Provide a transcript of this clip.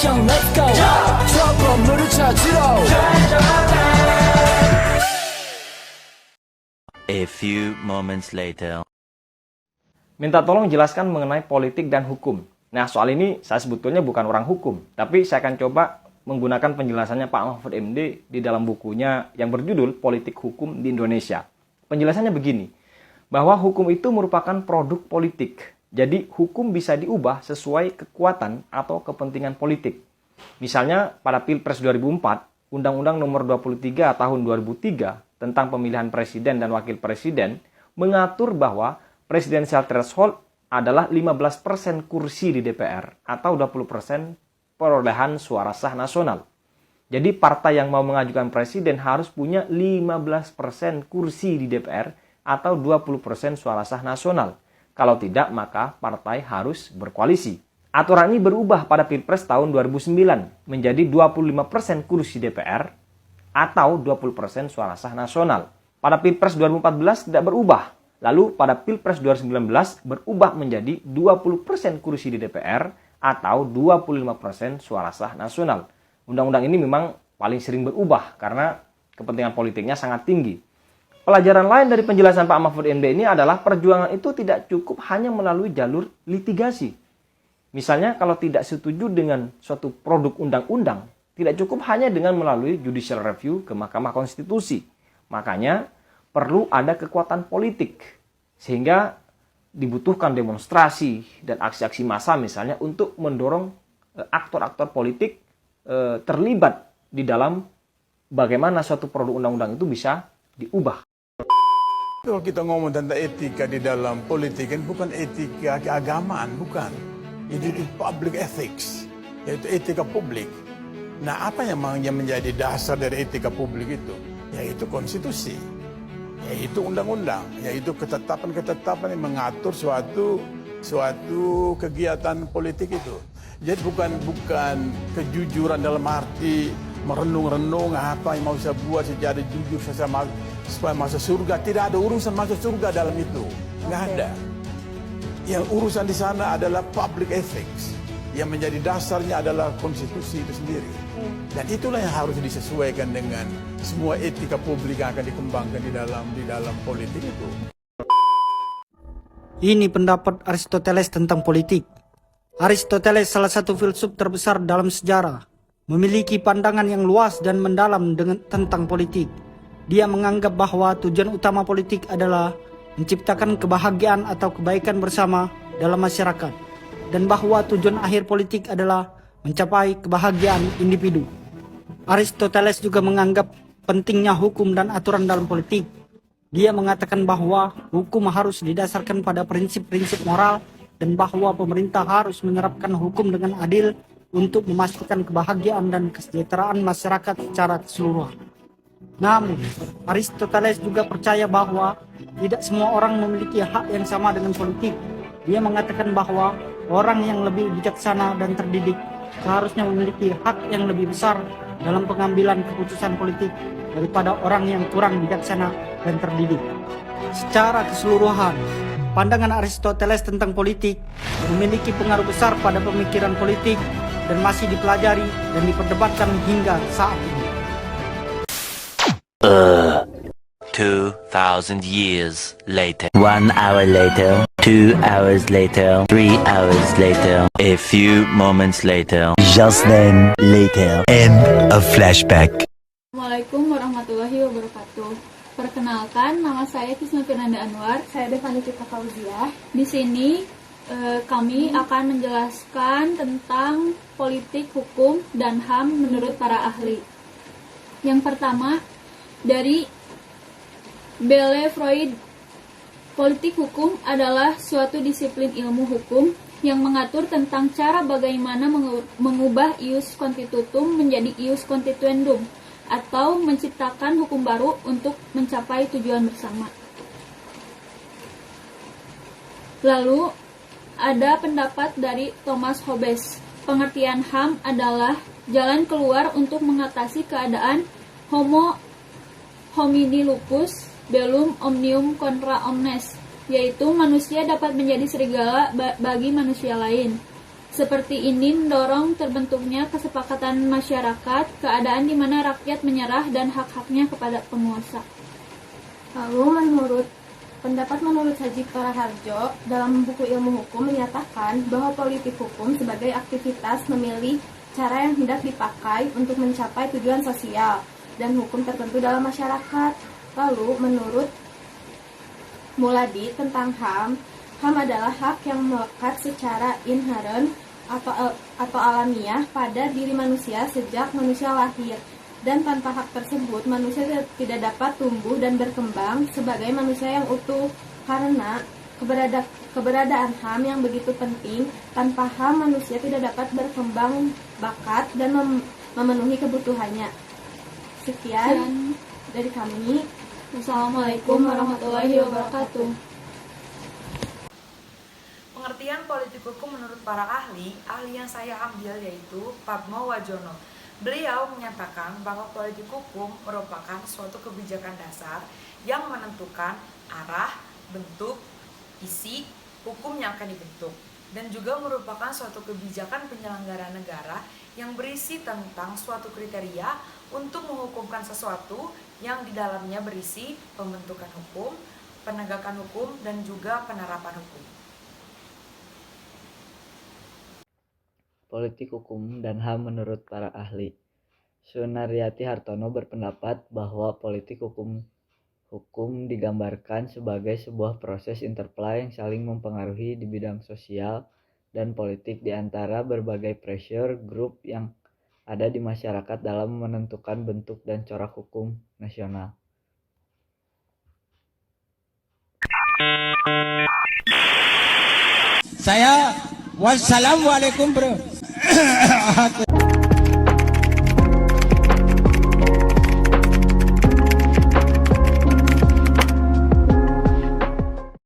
형 let's go 저 건물을 찾으러 A few moments later. Minta tolong jelaskan mengenai politik dan hukum. Nah, soal ini saya sebetulnya bukan orang hukum, tapi saya akan coba menggunakan penjelasannya Pak Mahfud MD di dalam bukunya yang berjudul Politik Hukum di Indonesia. Penjelasannya begini, bahwa hukum itu merupakan produk politik. Jadi, hukum bisa diubah sesuai kekuatan atau kepentingan politik. Misalnya, pada Pilpres 2004, Undang-Undang Nomor 23 Tahun 2003 tentang pemilihan presiden dan wakil presiden mengatur bahwa presidensial threshold adalah 15% kursi di DPR atau 20% perolehan suara sah nasional. Jadi partai yang mau mengajukan presiden harus punya 15% kursi di DPR atau 20% suara sah nasional. Kalau tidak, maka partai harus berkoalisi. Aturan ini berubah pada Pilpres tahun 2009 menjadi 25% kursi DPR atau 20% suara sah nasional. Pada Pilpres 2014 tidak berubah. Lalu pada Pilpres 2019 berubah menjadi 20% kursi di DPR atau 25% suara sah nasional. Undang-undang ini memang paling sering berubah karena kepentingan politiknya sangat tinggi. Pelajaran lain dari penjelasan Pak Mahfud MD ini adalah perjuangan itu tidak cukup hanya melalui jalur litigasi. Misalnya kalau tidak setuju dengan suatu produk undang-undang, tidak cukup hanya dengan melalui judicial review ke Mahkamah Konstitusi. Makanya perlu ada kekuatan politik, sehingga dibutuhkan demonstrasi dan aksi-aksi massa misalnya untuk mendorong aktor-aktor politik terlibat di dalam bagaimana suatu produk undang-undang itu bisa diubah. Kalau kita ngomong tentang etika di dalam politik, kan bukan etika keagamaan, bukan. Itu public ethics, yaitu etika publik. Nah, apa yang menjadi dasar dari etika publik itu? Yaitu konstitusi, yaitu undang-undang, yaitu ketetapan-ketetapan yang mengatur suatu kegiatan politik itu. Jadi bukan kejujuran dalam arti merenung-renung apa yang mau saya buat secara jujur supaya masuk surga. Tidak ada urusan masuk surga dalam itu, nggak ada. Yang urusan di sana adalah public ethics. Yang menjadi dasarnya adalah konstitusi itu sendiri. Dan itulah yang harus disesuaikan dengan semua etika publik yang akan dikembangkan di dalam politik itu. Ini pendapat Aristoteles tentang politik. Aristoteles salah satu filsuf terbesar dalam sejarah, memiliki pandangan yang luas dan mendalam tentang politik. Dia menganggap bahwa tujuan utama politik adalah menciptakan kebahagiaan atau kebaikan bersama dalam masyarakat. Dan bahwa tujuan akhir politik adalah mencapai kebahagiaan individu. Aristoteles juga menganggap pentingnya hukum dan aturan dalam politik. Dia mengatakan bahwa hukum harus didasarkan pada prinsip-prinsip moral dan bahwa pemerintah harus menerapkan hukum dengan adil untuk memastikan kebahagiaan dan kesejahteraan masyarakat secara keseluruhan. Namun, Aristoteles juga percaya bahwa tidak semua orang memiliki hak yang sama dengan politik. Dia mengatakan bahwa orang yang lebih bijaksana dan terdidik seharusnya memiliki hak yang lebih besar dalam pengambilan keputusan politik daripada orang yang kurang bijaksana dan terdidik. Secara keseluruhan, pandangan Aristoteles tentang politik memiliki pengaruh besar pada pemikiran politik dan masih dipelajari dan diperdebatkan hingga saat ini. 2,000 years later. 1 hour later. 2 hours later. 3 hours later. A few moments later. Just then, later. End of flashback. Assalamualaikum warahmatullahi wabarakatuh. Perkenalkan, nama saya Kisna Fernanda Anwar. Saya Devani Cita Fauziah. Di sini kami akan menjelaskan tentang politik, hukum, dan HAM menurut para ahli. Yang pertama, dari Belle Freud, politik hukum adalah suatu disiplin ilmu hukum yang mengatur tentang cara bagaimana mengubah ius constitutum menjadi ius constituendum atau menciptakan hukum baru untuk mencapai tujuan bersama. Lalu ada pendapat dari Thomas Hobbes. Pengertian HAM adalah jalan keluar untuk mengatasi keadaan homo homini lupus bellum omnium contra omnes, yaitu manusia dapat menjadi serigala bagi manusia lain. Seperti ini mendorong terbentuknya kesepakatan masyarakat, keadaan di mana rakyat menyerah dan hak-haknya kepada penguasa. Lalu pendapat menurut Sajib Toraharjo dalam buku ilmu hukum menyatakan bahwa politik hukum sebagai aktivitas memilih cara yang hendak dipakai untuk mencapai tujuan sosial dan hukum tertentu dalam masyarakat. Lalu menurut Muladi tentang HAM adalah hak yang melekat secara inheren atau alamiah pada diri manusia sejak manusia lahir. Dan tanpa hak tersebut, manusia tidak dapat tumbuh dan berkembang sebagai manusia yang utuh. Karena keberadaan HAM yang begitu penting, tanpa HAM manusia tidak dapat berkembang bakat dan memenuhi kebutuhannya. Sekian dari kami. Wassalamualaikum warahmatullahi wabarakatuh. Pengertian politik hukum menurut para ahli yang saya ambil yaitu Padmo Wajono. Beliau menyatakan bahwa politik hukum merupakan suatu kebijakan dasar yang menentukan arah, bentuk, isi hukum yang akan dibentuk, dan juga merupakan suatu kebijakan penyelenggara negara yang berisi tentang suatu kriteria untuk menghukumkan sesuatu yang di dalamnya berisi pembentukan hukum, penegakan hukum, dan juga penerapan hukum. Politik hukum dan HAM menurut para ahli. Sunaryati Hartono berpendapat bahwa politik hukum digambarkan sebagai sebuah proses interplay yang saling mempengaruhi di bidang sosial dan politik di antara berbagai pressure group yang ada di masyarakat dalam menentukan bentuk dan corak hukum nasional. Wassalamualaikum bro.